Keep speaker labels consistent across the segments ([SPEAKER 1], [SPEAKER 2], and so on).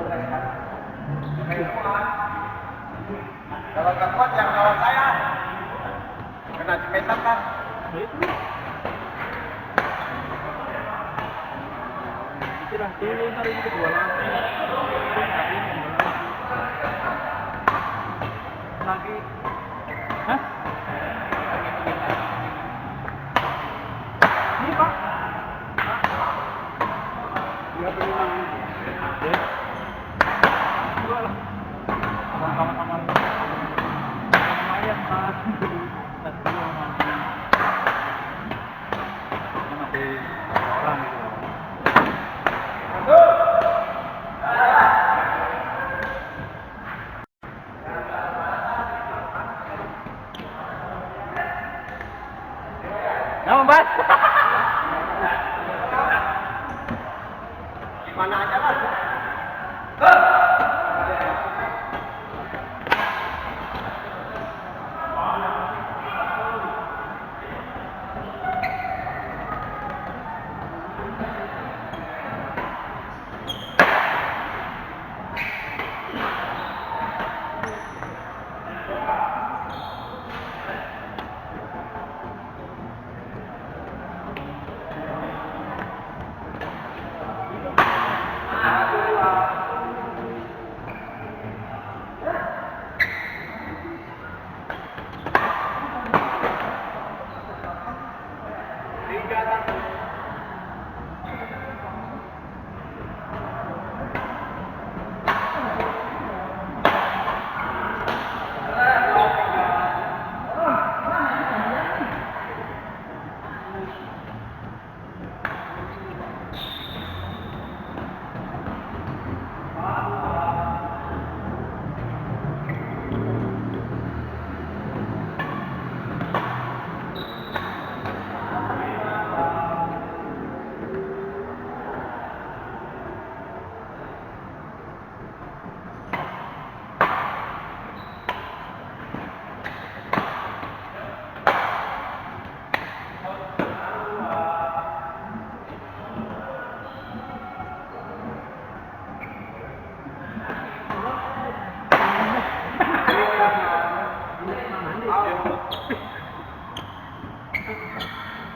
[SPEAKER 1] Kalau nggak kuat yang lawan saya kena cepetan kan?
[SPEAKER 2] Istirahat dulu hari ini kedua lantai. Lagi. Hah? Ini Pak? Dia berulang. Dua lah. Sama-sama. Lumayan Pak. Satu mati. Mati orang gitu. Nama Mas.
[SPEAKER 1] Gimana aja Mas?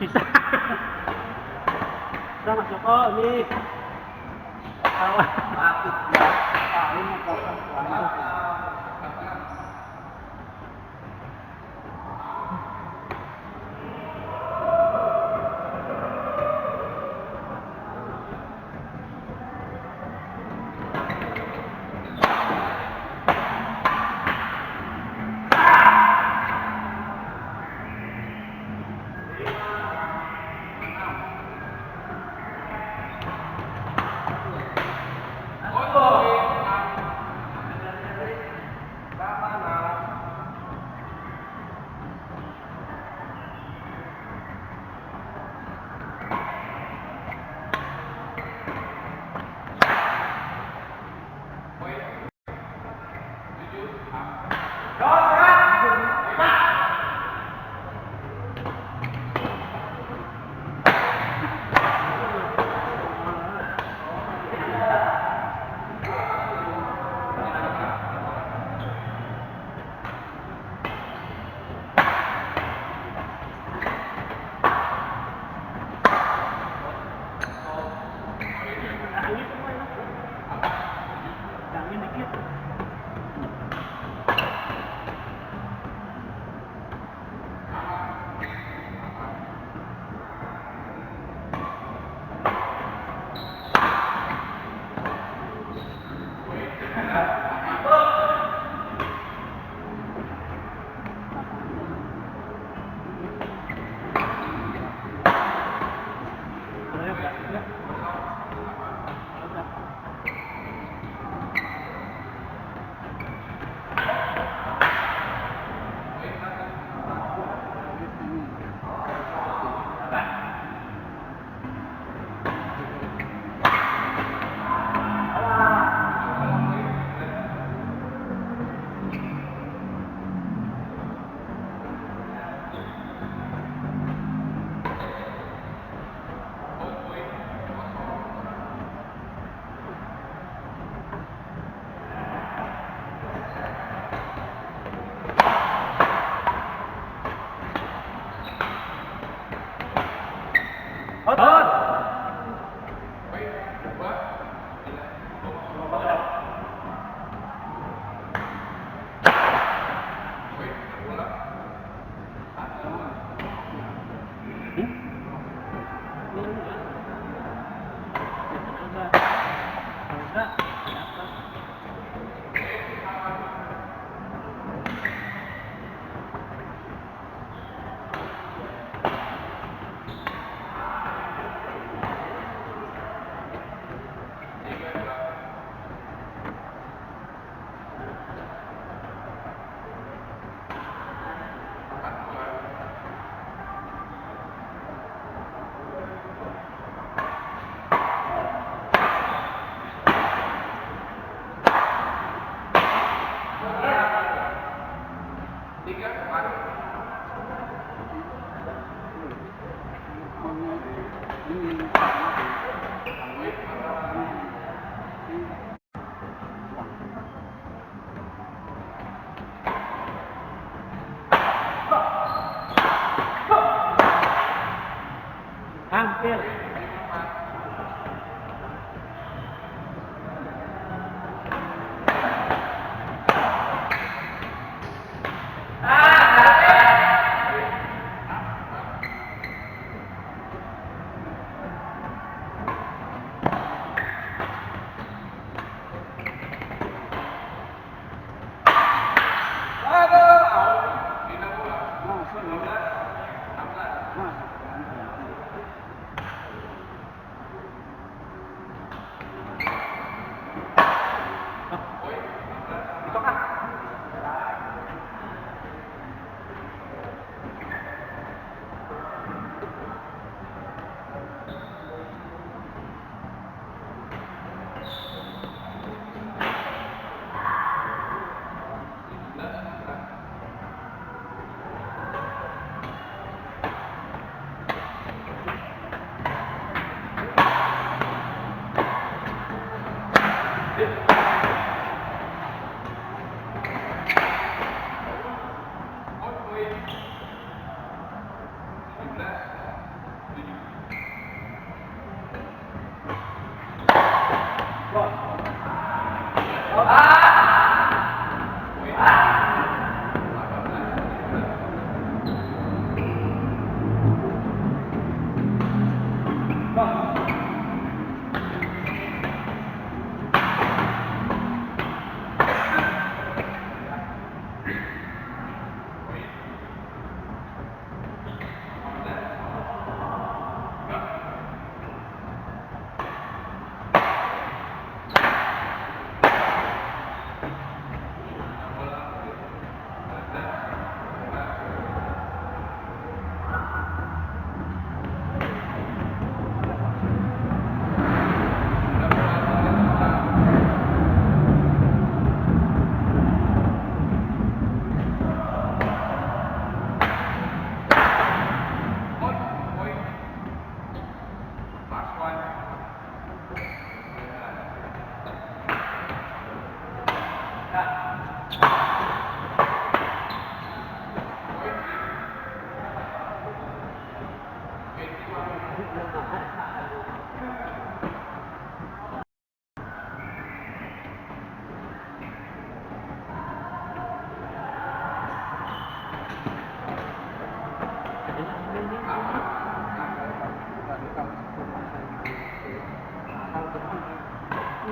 [SPEAKER 2] Bisa. Udah Mas Joko nih. terakhir.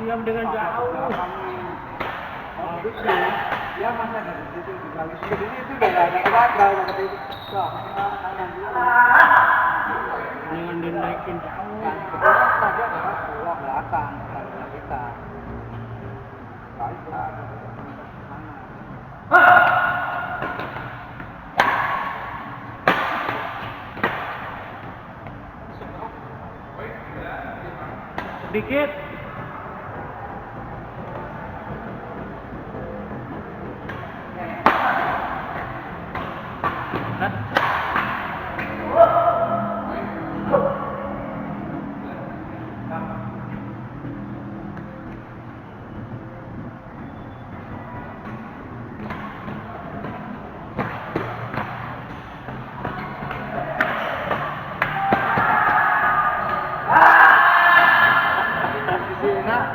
[SPEAKER 2] Diam dengan jauh.
[SPEAKER 1] Ya masa dari situ juga di sini itu udah nggak ada keluarga udah ketemu
[SPEAKER 2] Dengan dinaikin jauh.
[SPEAKER 1] saja adalah pulau belakang bukan kita.
[SPEAKER 2] Sedikit.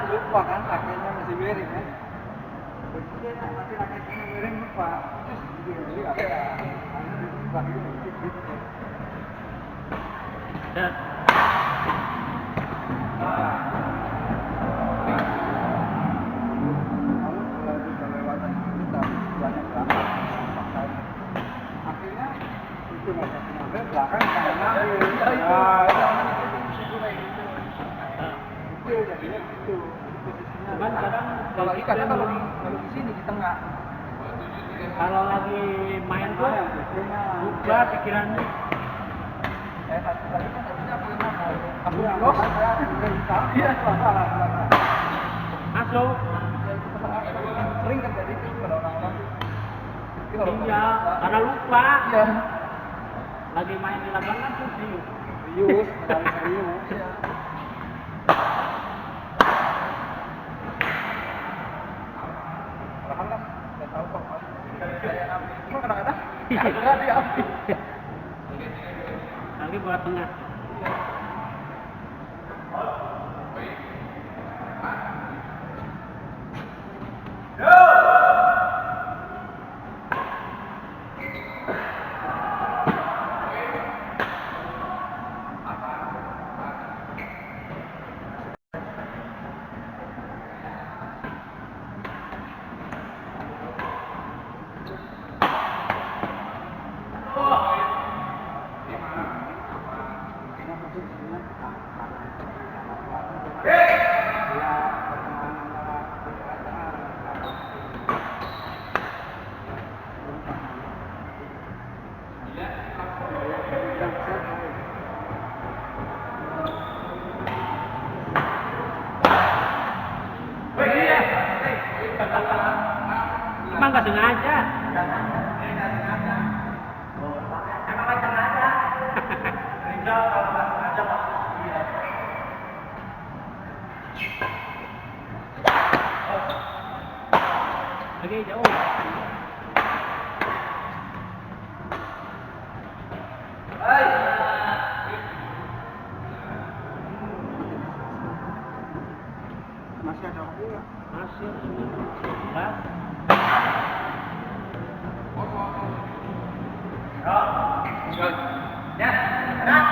[SPEAKER 1] Lupa kan kakinya masih miring kan? Begitu masih kakinya miring lupa. Terus jadi apa ya?
[SPEAKER 2] Ya.
[SPEAKER 1] Akhirnya itu belakang kayak ngambil.
[SPEAKER 2] Cuman kadang
[SPEAKER 1] Kalau di sini di tengah.
[SPEAKER 2] kalau lagi main tuh berubah pikirannya.
[SPEAKER 1] Satu kali kan harusnya aku los. Iya, salah.
[SPEAKER 2] Masuk.
[SPEAKER 1] Sering terjadi itu pada orang-orang.
[SPEAKER 2] Iya, karena lupa.
[SPEAKER 1] Iya.
[SPEAKER 2] Lagi main di lapangan tuh serius.
[SPEAKER 1] Serius, serius. Iya. Padahal kan nggak tahu kok. Cuma kadang-kadang nggak diambil.
[SPEAKER 2] Lagi buat tengah. nggak sengaja.
[SPEAKER 1] Emang nggak sengaja. Rizal kalau nggak sengaja masuk dia.
[SPEAKER 2] Lagi jauh.
[SPEAKER 1] Hai. Masih ada waktu nggak?
[SPEAKER 2] Masih 11.
[SPEAKER 1] Ya, enak.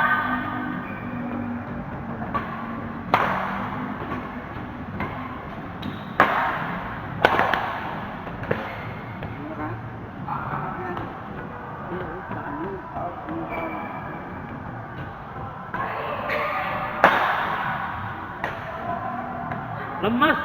[SPEAKER 2] Lemas.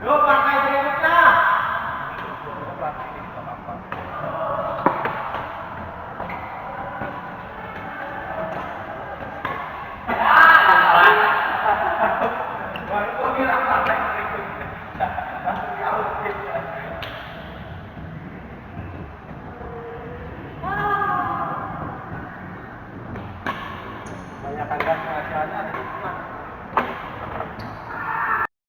[SPEAKER 1] Yuk pakai berikutnya. Baru gua bilang pakai berikutnya. Langsung diautin. Banyak kan gas rahasianya ada di sana.